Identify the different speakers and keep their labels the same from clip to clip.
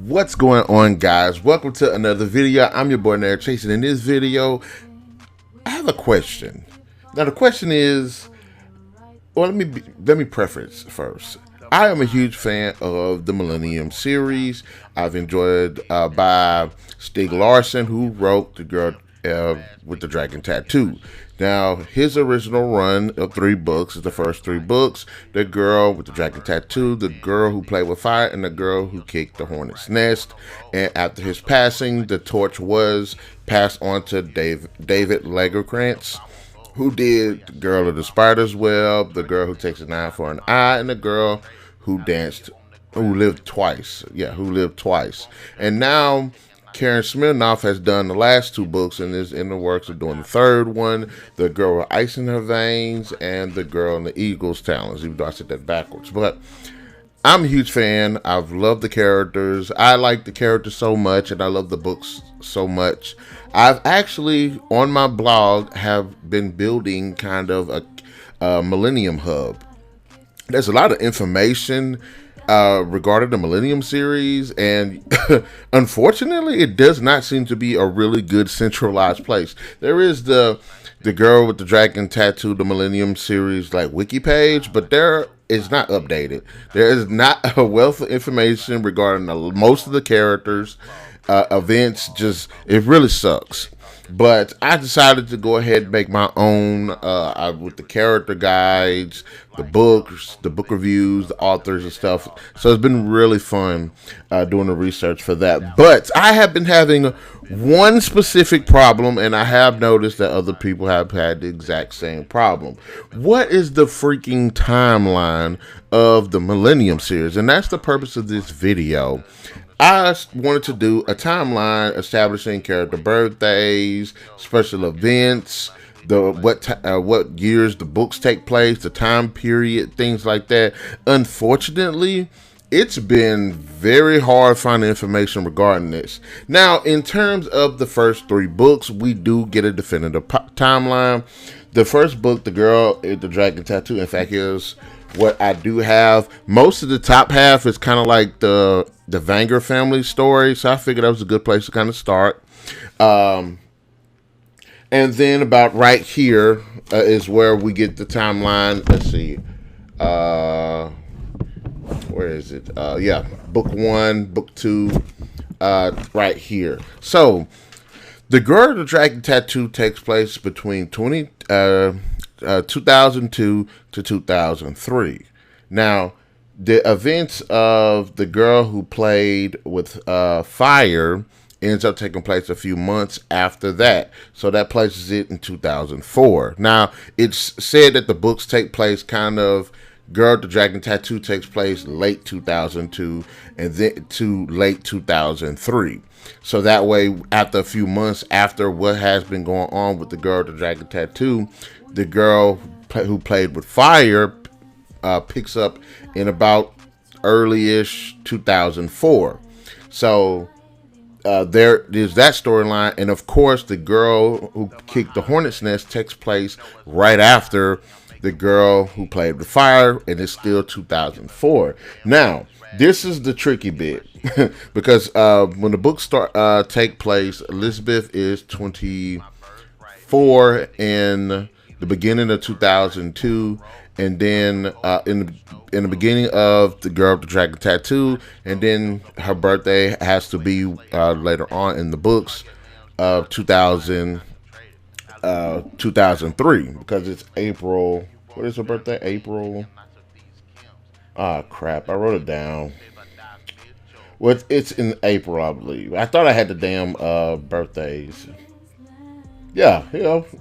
Speaker 1: What's going on, guys? Welcome to another video. I'm your boy NarikChase, and in this video I have a question. Now the question is, well, let me preface first. I am a huge fan of the Millennium series. I've enjoyed by Stieg Larsson, who wrote The Girl with the Dragon Tattoo. Now, his original run of 3 books is the first 3 books: The Girl with the Dragon Tattoo, The Girl Who Played with Fire, and The Girl Who Kicked the Hornet's Nest. And after his passing, the torch was passed on to David Lagercrantz, who did The Girl of the Spider's Web, The Girl Who Takes an Eye for an Eye, and The Girl Who Lived Twice. Who Lived Twice. And now Smirnoff has done the last 2 books and is in the works of doing the 3rd one, The Girl with Ice in Her Veins and The Girl in the Eagle's Talons, even though I said that backwards. But I'm a huge fan. I've loved the characters. I like the characters so much, and I love the books so much. I've actually, on my blog, have been building kind of a Millennium hub. There's a lot of information regarding the Millennium series, and unfortunately it does not seem to be a really good centralized place. There is the Girl with the Dragon Tattoo, the Millennium series wiki page, but there is not updated. There is not a wealth of information regarding most of the characters, events. It really sucks. But I decided to go ahead and make my own with the character guides, the books, the book reviews, the authors and stuff. So it's been really fun doing the research for that. But I have been having one specific problem, and I have noticed that other people have had the exact same problem. What is the freaking timeline of the Millennium series? And that's the purpose of this video. I wanted to do a timeline establishing character birthdays, special events, what years the books take place, the time period, things like that. Unfortunately, it's been very hard finding information regarding this. Now, in terms of the first 3 books, we do get a definitive timeline. The first book, The Girl with the Dragon Tattoo, in fact, is what I do have. Most of the top half is kind of like the Vanger family story, so I figured that was a good place to kind of start. And then about right here is where we get the timeline. Let's see. Where is it? Book 1, book 2, right here. So, The Girl with the Dragon Tattoo takes place between 2002 to 2003. Now, the events of The Girl Who Played with Fire ends up taking place a few months after that. So that places it in 2004. Now, it's said that the books take place Girl with the Dragon Tattoo takes place late 2002 and then to late 2003. So that way, after a few months after what has been going on with The Girl with the Dragon Tattoo, The Girl Who Played with Fire picks up in about early-ish 2004. So there is that storyline, and of course, The Girl Who Kicked the Hornet's Nest takes place right after The Girl Who Played with Fire, and it's still 2004. Now, this is the tricky bit because when the books take place, Lisbeth is 24 in the beginning of 2002, and then in the beginning of The Girl with the Dragon Tattoo, and then her birthday has to be later on in the books of 2003, because it's April. What is her birthday? April. Ah, crap. I wrote it down. Well, it's in April, I believe. I thought I had the damn birthdays. Yeah,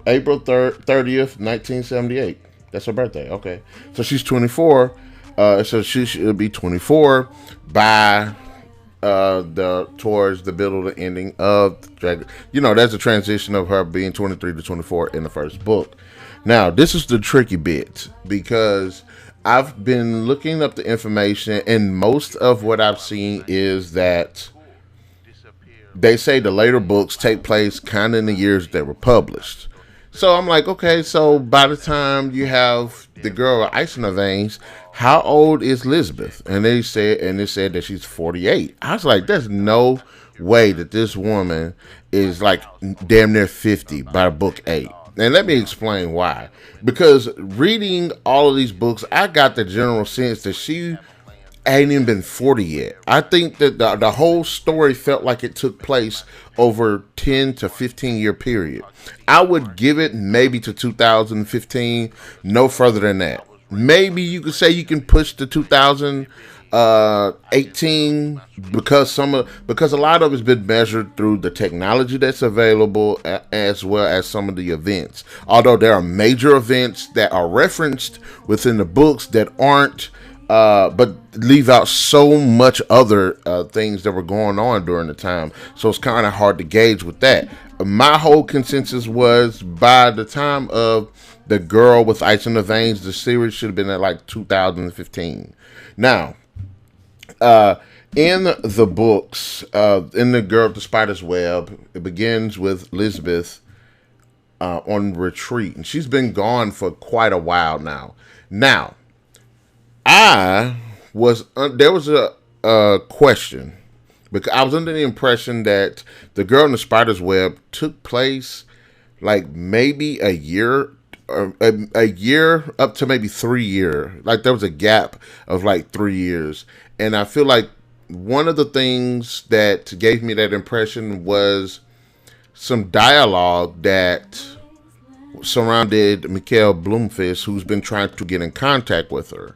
Speaker 1: April 30th, 1978. That's her birthday. Okay. So she's 24. So she should be 24 by towards the middle of the ending of Dragon. That's a transition of her being 23 to 24 in the first book. Now, this is the tricky bit, because I've been looking up the information, and most of what I've seen is that they say the later books take place kind of in the years they were published. So I'm like, okay, so by the time you have the girl with ice in her veins, how old is Lisbeth? And they said that she's 48. I was like, there's no way that this woman is like damn near 50 by book 8. And let me explain why. Because reading all of these books, I got the general sense that she ain't even been 40 yet. I think that the whole story felt like it took place over 10 to 15 year period. I would give it maybe to 2015, no further than that. Maybe you could say you can push to 2018 because because a lot of it's been measured through the technology that's available as well as some of the events. Although there are major events that are referenced within the books that aren't but leave out so much other things that were going on during the time. So it's kind of hard to gauge with that. My whole consensus was by the time of The Girl with Ice in the Veins, the series should have been at like 2015. Now, in the books, in The Girl with the Spider's Web, it begins with Lisbeth on retreat. And she's been gone for quite a while now. Now, there was a question because I was under the impression that The Girl in the Spider's Web took place like maybe a year or a year up to maybe 3 years. Like there was a gap of like 3 years. And I feel like one of the things that gave me that impression was some dialogue that surrounded Mikael Blomkvist, who's been trying to get in contact with her,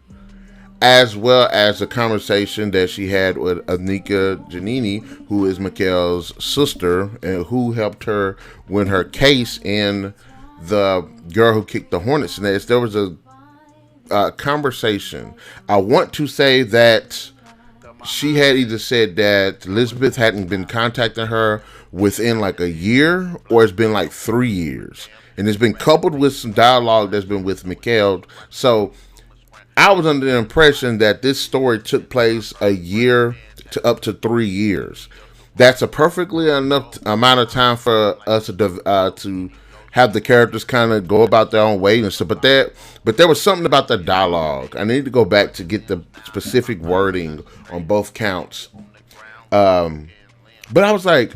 Speaker 1: as well as a conversation that she had with Anika Janini, who is Mikael's sister, and who helped her win her case in The Girl Who Kicked the Hornet's Nest. There was a conversation. I want to say that she had either said that Lisbeth hadn't been contacting her within like a year, or it's been like 3 years. And it's been coupled with some dialogue that's been with Mikael. So I was under the impression that this story took place a year to up to 3 years. That's a perfectly enough amount of time for us to have the characters kind of go about their own way and stuff. But there was something about the dialogue. I need to go back to get the specific wording on both counts. But I was like,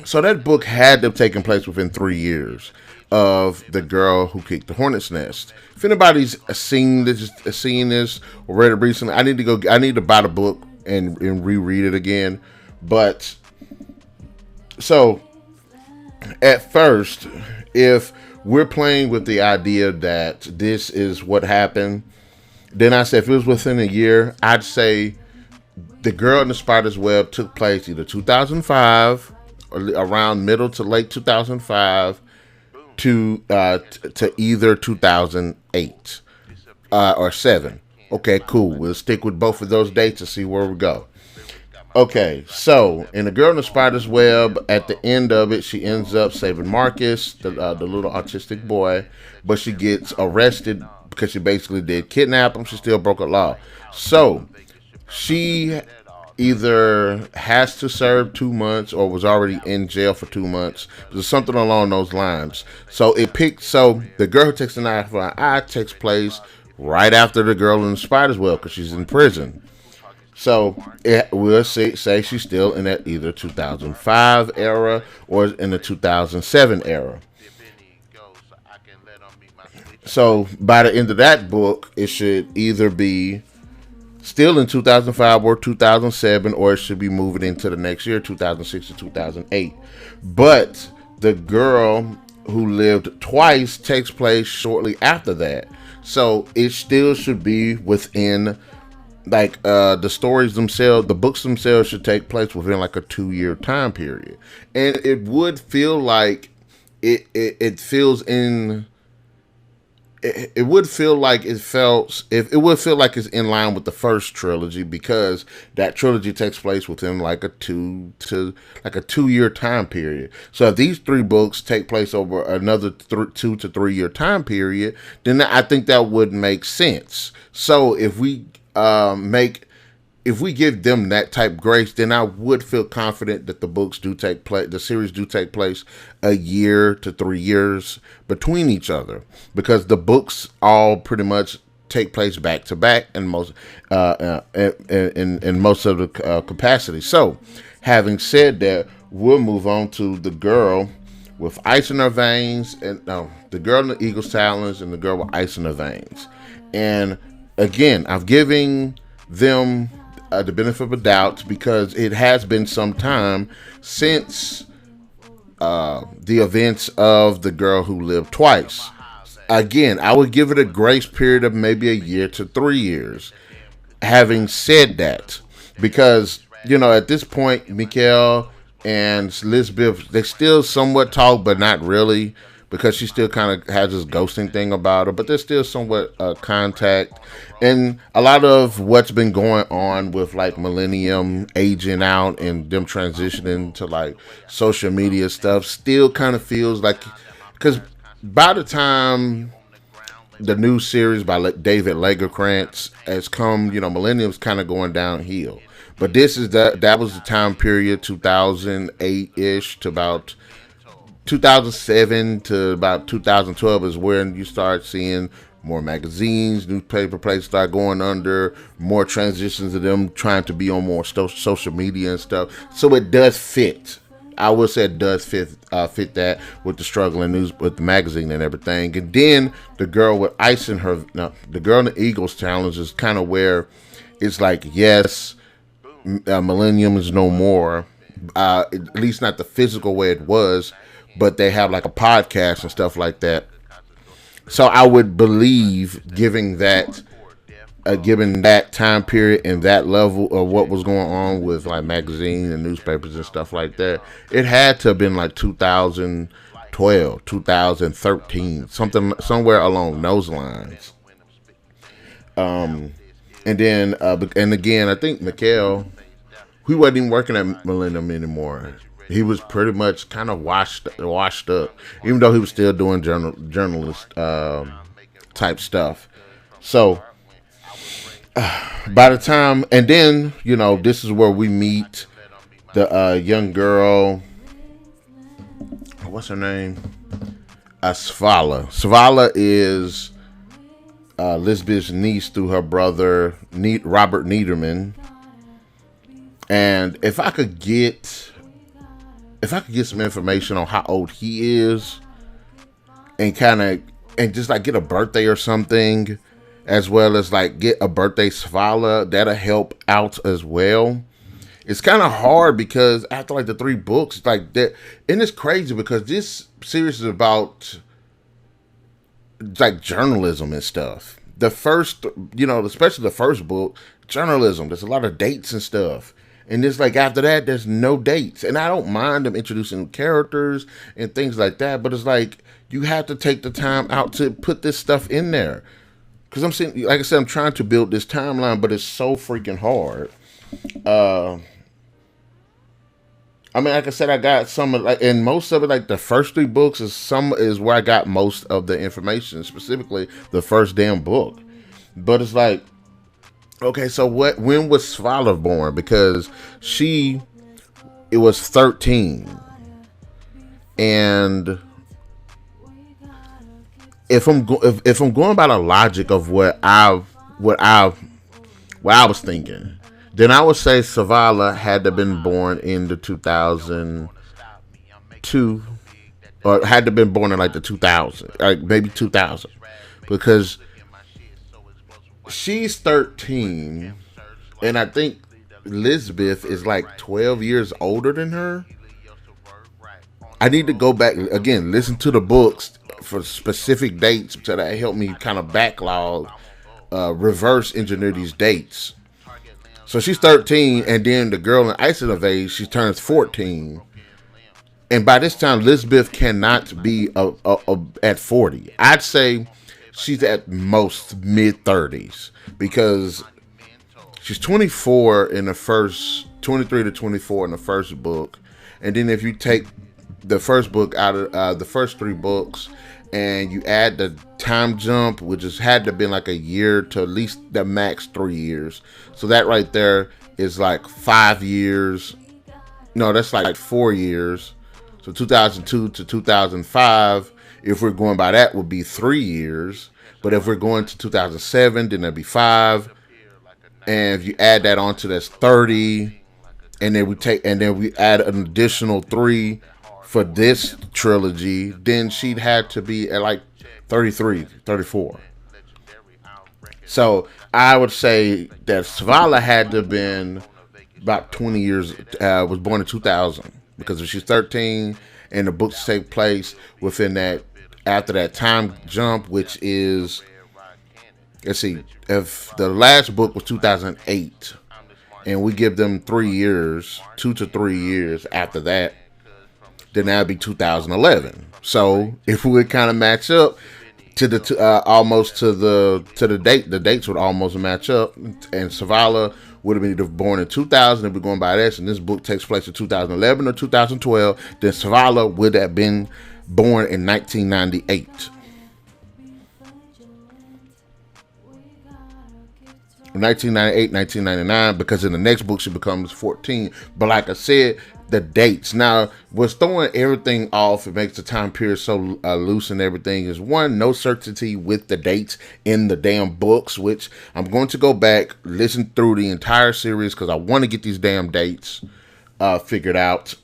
Speaker 1: so that book had to have taken place within 3 years of The Girl Who Kicked the Hornet's Nest. If anybody's seen this or read it recently, I need to buy the book and reread it again. But so at first, if we're playing with the idea that this is what happened, then I said if it was within a year, I'd say The Girl in the Spider's Web took place either 2005 or around middle to late 2005 to either 2008 or 7. Okay, cool. We'll stick with both of those dates and see where we go. Okay, so in The Girl in the Spider's Web, at the end of it, she ends up saving Marcus, the little autistic boy, but she gets arrested because she basically did kidnap him. She still broke a law. So she either has to serve 2 months or was already in jail for 2 months. There's something along those lines. So The Girl Who Takes an Eye for an Eye takes place right after The Girl in the Spider's Web because she's in prison. So we'll say she's still in that either 2005 era or in the 2007 era. So by the end of that book, it should either be still in 2005 or 2007, or it should be moving into the next year, 2006 or 2008. But The Girl Who Lived Twice takes place shortly after that. So it still should be within, like, the stories themselves, the books themselves should take place within like a 2-year time period. And it would feel like it feels in... It would feel like it's in line with the first trilogy, because that trilogy takes place within like a 2-year time period. So if these 3 books take place over another 2 to 3 year time period, then I think that would make sense. So if if we give them that type grace, then I would feel confident that the books do take place, the series do take place a year to 3 years between each other, because the books all pretty much take place back to back in most in most of the capacity. So, having said that, we'll move on to the girl with ice in her veins, and no, the girl in the eagle's talons and the girl with ice in her veins. And again, I'm giving them the benefit of the doubt because it has been some time since the events of the girl who lived twice. Again, I would give it a grace period of maybe a year to 3 years. Having said that, because, you know, at this point, Mikael and Lisbeth, they still somewhat talk, but not really, because she still kind of has this ghosting thing about her, but there's still somewhat contact. And a lot of what's been going on with like Millennium aging out and them transitioning to like social media stuff still kind of feels like, because by the time the new series by David Lagercrantz has come, you know, Millennium's kind of going downhill. But this is that was the time period, 2008-ish to about 2007 to about 2012 is when you start seeing more magazines, newspaper places start going under, more transitions of them trying to be on more social media and stuff. So it does fit. I would say it does fit that with the struggling news with the magazine and everything. And then the girl with ice in her, no, the girl in the Eagles challenge is kind of where it's like, yes, Millennium is no more, at least not the physical way it was, but they have like a podcast and stuff like that. So I would believe, given that time period and that level of what was going on with like magazines and newspapers and stuff like that, it had to have been like 2012, 2013, somewhere along those lines. And then and again, I think Mikael, he wasn't even working at Millennium anymore. He was pretty much kind of washed up, even though he was still doing journalist type stuff. So by the time, and then, you know, this is where we meet the young girl. What's her name? Svala. Svala is Lisbeth's niece through her brother, Robert Niederman. And if I could get some information on how old he is, and just like get a birthday or something, as well as like get a birthday Svala, that'll help out as well. It's kind of hard because after like the 3 books, like that, and it's crazy because this series is about like journalism and stuff. The first, you know, especially the first book, journalism. There's a lot of dates and stuff. And it's like after that, there's no dates. And I don't mind them introducing characters and things like that. But it's like you have to take the time out to put this stuff in there. Because I'm saying, like I said, I'm trying to build this timeline, but it's so freaking hard. I mean, like I said, I got some of like, and most of it, like the first 3 books is where I got most of the information, specifically the first damn book. But it's like, okay, so when was Svala born? Because it was 13. And if I'm going by the logic of what I was thinking, then I would say Svala had to have been born in the 2002, or had to have been born in like the 2000, like maybe 2000, because she's 13, and I think Lisbeth is like 12 years older than her. I need to go back again, listen to the books for specific dates, so that help me kind of backlog, reverse engineer these dates. So she's 13, and then the girl in Ice of Age, she turns 14. And by this time, Lisbeth cannot be at 40. I'd say she's at most mid-30s, because she's 24 in the first, 23 to 24 in the first book. And then if you take the first book out of the first 3 books and you add the time jump, which has had to been like a year to at least the max 3 years. So that right there is like 5 years. No, that's like 4 years. So 2002 to 2005, if we're going by that, would be 3 years. But if we're going to 2007, then that'd be 5. And if you add that on to that's 30, and then we add an additional 3 for this trilogy, then she'd have to be at like 33, 34. So I would say that Svala had to have been about 20 years, was born in 2000, because if she's 13 and the books take place within that, after that time jump, which is, let's see, if the last book was 2008 and we give them 3 years, 2 to 3 years after that, then that'd be 2011. So if we would kind of match up to the almost to the date, the dates would almost match up. And Savala would have been born in 2000 if we're going by this, and this book takes place in 2011 or 2012. Then Savala would have been born in 1998. 1998, 1999, because in the next book she becomes 14. But like I said, the dates. Now, what's throwing everything off, it makes the time period so loose and everything, is one, no certainty with the dates in the damn books, which I'm going to go back, listen through the entire series, because I want to get these damn dates figured out.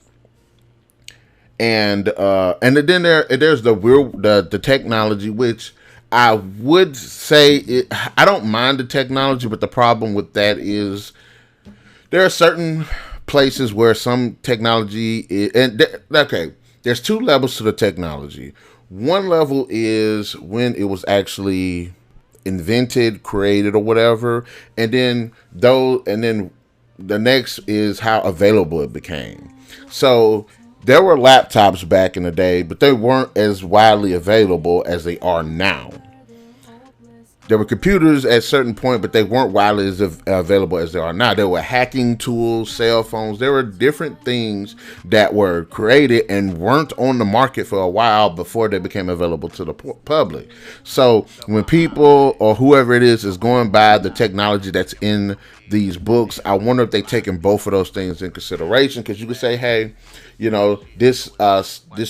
Speaker 1: And then there's the technology, which I would say I don't mind the technology, but the problem with that is there are certain places where some technology there's 2 levels to the technology. One level is when it was actually invented, created, or whatever, and then the next is how available it became. So there were laptops back in the day, but they weren't as widely available as they are now. There were computers at a certain point, but they weren't widely as available as they are now. There were hacking tools, cell phones. There were different things that were created and weren't on the market for a while before they became available to the public. So when people or whoever it is going by the technology that's in these books, I wonder if they're taking both of those things in consideration, because you could say, hey, you know, this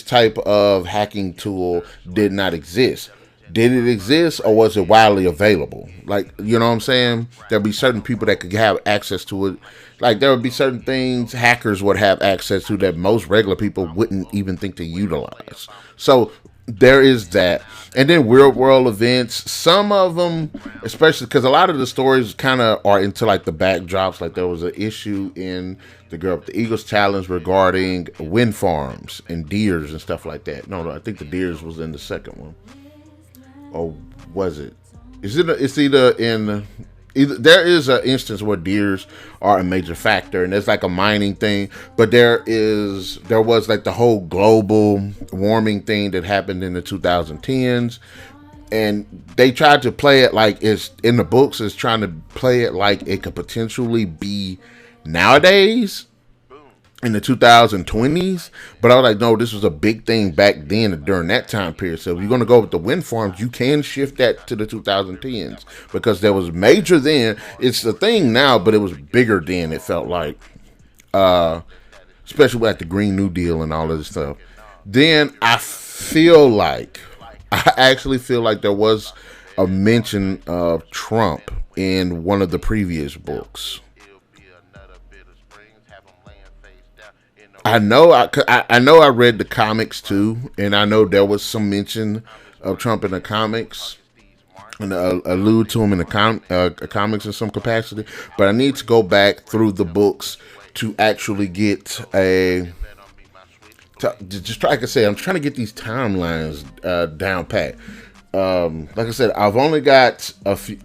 Speaker 1: type of hacking tool did not exist. Did it exist, or was it widely available? Like, you know what I'm saying? There'll be certain people that could have access to it. Like, there would be certain things hackers would have access to that most regular people wouldn't even think to utilize. So there is that. And then real world events, some of them, especially because a lot of the stories kind of are into like the backdrops. Like there was an issue in The Girl with the Eagles Challenge regarding wind farms and deers and stuff like that. No, I think the deers was in the second one. Or was it? It's either in there is an instance where deers are a major factor, and there's like a mining thing, but there was like the whole global warming thing that happened in the 2010s, and they tried to play it like it's in the books, is trying to play it like it could potentially be nowadays in the 2020s, but I was like, no, this was a big thing back then during that time period. So if you're going to go with the wind farms, you can shift that to the 2010s, because there was major then. It's the thing now, but it was bigger then, it felt like, especially with the Green New Deal and all of this stuff. Then I actually feel like there was a mention of Trump in one of the previous books. I know I read the comics too, and I know there was some mention of Trump in the comics, and allude to him in the comics in some capacity. But I need to go back through the books to actually get just like I said, I'm trying to get these timelines down pat. Like I said, I've only got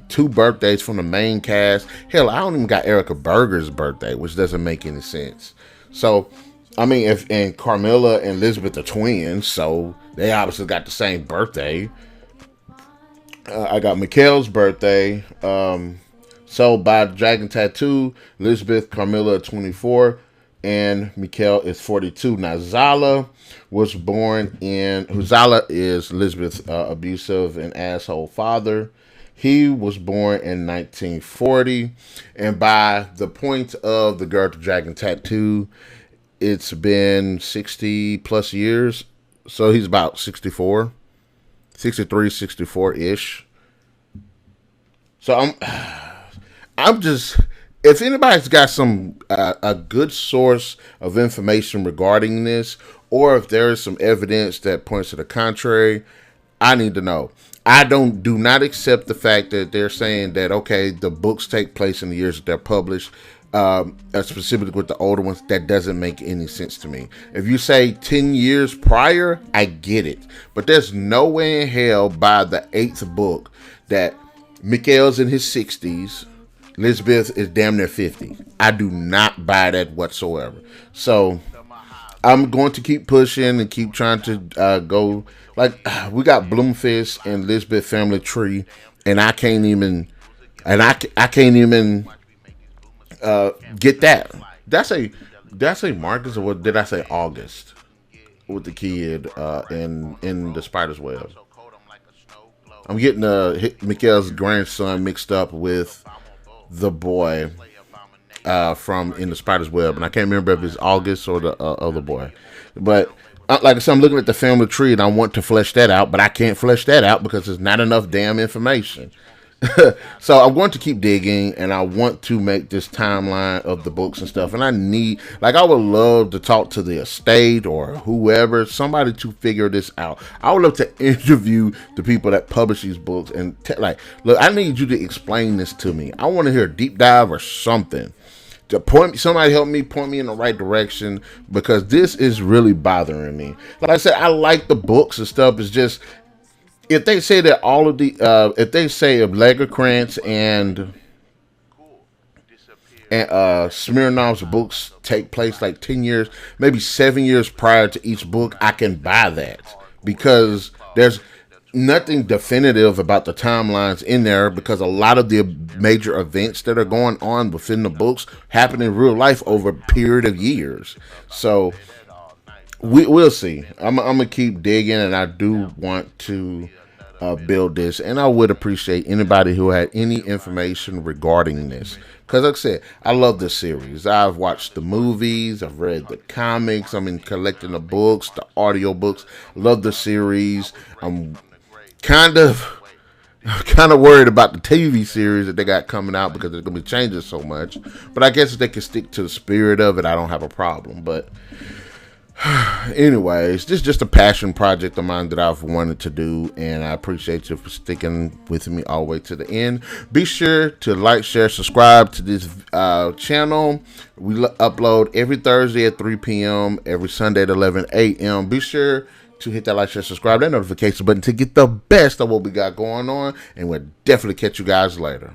Speaker 1: 2 birthdays from the main cast. Hell, I don't even got Erica Berger's birthday, which doesn't make any sense. So, I mean, and Carmilla and Lisbeth are twins, so they obviously got the same birthday. I got Mikael's birthday. So by Dragon Tattoo, Lisbeth, Carmilla are 24. and Mikael is 42. Now, Zala is Lisbeth's abusive and asshole father. He was born in 1940, and by the point of the Girl with the Dragon Tattoo, it's been 60 plus years. So he's about 64, 63, 64-ish. So I'm just, if anybody's got some a good source of information regarding this, or if there is some evidence that points to the contrary, I need to know. I do not accept the fact that they're saying that, okay, the books take place in the years that they're published, specifically with the older ones. That doesn't make any sense to me. If you say 10 years prior, I get it, but there's no way in hell by the 8th book that Mikael's in his 60s, Lisbeth is damn near 50. I do not buy that whatsoever. So I'm going to keep pushing and keep trying to go. Like, we got Blomkvist and Lisbeth family tree, and I can't even get that. That's a Marcus, or what did I say, August, with the kid in the spider's web. I'm getting Mikael's grandson mixed up with the boy from In the Spider's Web, and I can't remember if it's August or the other boy. But like I said, I'm looking at the family tree, and I want to flesh that out, but I can't flesh that out because there's not enough damn information. So I'm going to keep digging, and I want to make this timeline of the books and stuff. And I would love to talk to the estate or whoever, somebody to figure this out. I would love to interview the people that publish these books and look, I need you to explain this to me. I want to hear a deep dive or something. Somebody help me, point me in the right direction, because this is really bothering me. Like I said, I like the books and stuff. It's just, if they say that all of the, if they say if Lagercrantz and Smirnoff's books take place like 10 years, maybe 7 years prior to each book, I can buy that, because there's nothing definitive about the timelines in there, because a lot of the major events that are going on within the books happen in real life over a period of years. So we'll see. I'm gonna keep digging, and I do want to build this, and I would appreciate anybody who had any information regarding this, because like I said, I love this series. I've watched the movies, I've read the comics, I'm in collecting the books, the audio books. Love the series. I'm kind of worried about the TV series that they got coming out, because they're gonna be changing so much. But I guess if they can stick to the spirit of it, I don't have a problem. But anyways, this is just a passion project of mine that I've wanted to do, and I appreciate you for sticking with me all the way to the end. Be sure to like, share, subscribe to this channel. We upload every Thursday at 3 p.m., every Sunday at 11 a.m. Be sure to hit that like, share, subscribe, that notification button to get the best of what we got going on, and we'll definitely catch you guys later.